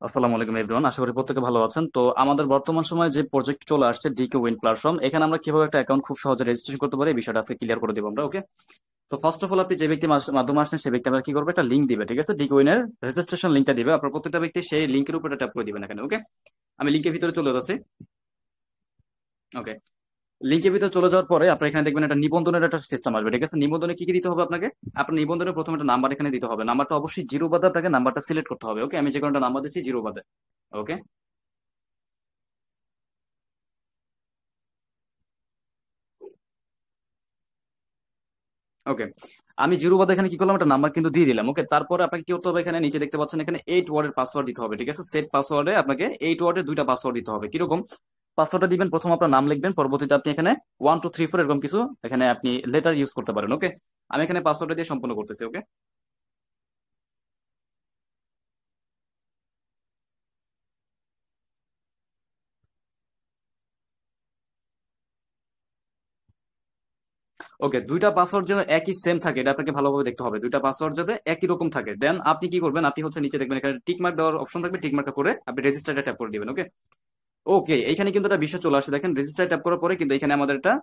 আসসালামু আলাইকুম এভরিওয়ান, আশা করি প্রত্যেকে ভালো আছেন। তো আমাদের বর্তমান সময়ে যে প্রজেক্ট চলে আসছে ডিকে উইন প্ল্যাটফর্ম, এখানে আমরা কিভাবে একটা অ্যাকাউন্ট খুব সহজে রেজিস্ট্রেশন করতে পারি এই বিষয়টা আজকে ক্লিয়ার করে দিব আমরা। ওকে, তো ফার্স্ট অফ অল আপনি যে ব্যক্তি মাধ্যমে আসছেন সেই ব্যক্তি আমরা কি করবো, একটা লিঙ্ক দিবে, ঠিক আছে? ডিকে উইনের রেজিস্ট্রেশন লিঙ্কটা দিবে, আপনার প্রত্যেকটা ব্যক্তি সেই লিঙ্কের উপরে ট্যাপ করে দিবেন এখানে। ওকে, আমি লিঙ্কের ভিতরে চলে যাচ্ছি। ওকে, লিঙ্কের ভিতরে চলে যাওয়ার পরে আপনার এখানে দেখবেন একটা নিবন্ধনের একটা সিস্টেম আসবে, ঠিক আছে? নিবন্ধনে কি কি দিতে হবে আপনাকে? আপনার নিবন্ধনে প্রথমে একটা নাম্বার এখানে দিতে হবে, নাম্বারটা অবশ্যই জিরো বাদে আপনাকে নাম্বারটা সিলেক্ট করতে হবে। ওকে, আমি যে কোনো একটা নাম্বার দিচ্ছি জিরো বাদে। ওকে, ওকে, আমি জিরো বাদে এখানে কি করলাম, একটা নাম্বার কিন্তু দিয়ে দিলাম। ওকে, তারপরে আপনাকে কি করতে হবে, এখানে নিচে দেখতে পাচ্ছেন এখানে 8 ওয়ার্ডের পাসওয়ার্ড দিতে হবে, ঠিক আছে? সেট পাসওয়ার্ডে আপনাকে 8 ওয়ার্ডের দুইটা পাসওয়ার্ড দিতে হবে। কিরকম পাসওয়ার্ডটা দিবেন? প্রথম আপনার নাম লিখবেন, পরবর্তীতে আপনি এখানে 1 2 3 4 এরকম কিছু এখানে আপনি লেটার ইউজ করতে পারেন। ওকে, আমি এখানে পাসওয়ার্ডটা দিয়ে সম্পূর্ণ করতেছি। ওকে, ওকে, দুইটা পাসওয়ার্ড যেন একই সেম থাকে এটা আপনাকে ভালোভাবে দেখতে হবে, দুইটা পাসওয়ার্ড যাতে একই রকম থাকে। দেন আপনি কি করবেন, আপনি হচ্ছে নিচে দেখবেন এখানে টিক মার্ক দেওয়ার অপশন থাকবে, টিক মার্কটা করে আপনি রেজিস্টারটা ট্যাপ করে দিবেন। ওকে, ওকে, এখানে কিন্তু একটা বিষয় চলে আসে, দেখেন রেজিস্টার ট্যাপ করার পরে কিন্তু এখানে আমাদের একটা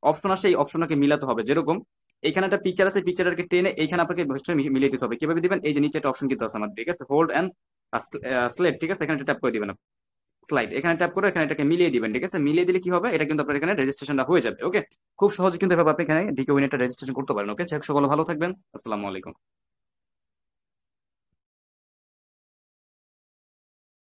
অপশন আসে, এই অপশনটাকে মিলাতে হবে। যেরকম এখানে একটা পিকচার আছে, পিকচারটাকে টেনে এইখানে আপনাকে ভয়েসটা মিলিয়ে দিতে হবে। কিভাবে দিবেন? এই যে নিচে একটা অপশন কিন্তু আছে আমাদের, ঠিক আছে? হোল্ড এন্ড স্লেট, ঠিক আছে? এখানে ট্যাপ করে দিবেন, স্লাইড এখানে ট্যাপ করে এখানে এটাকে মিলিয়ে দিবেন, ঠিক আছে? মিলিয়ে দিলে কি হবে, এটা কিন্তু আপনার এখানে রেজিস্ট্রেশনটা হয়ে যাবে। ওকে, খুব সহজে কিন্তু এভাবে আপনি এখানে ডিকে উইন একটা রেজিস্ট্রেশন করতে পারেন। ওকে, সকলে ভালো থাকবেন। আসসালামু আলাইকুম।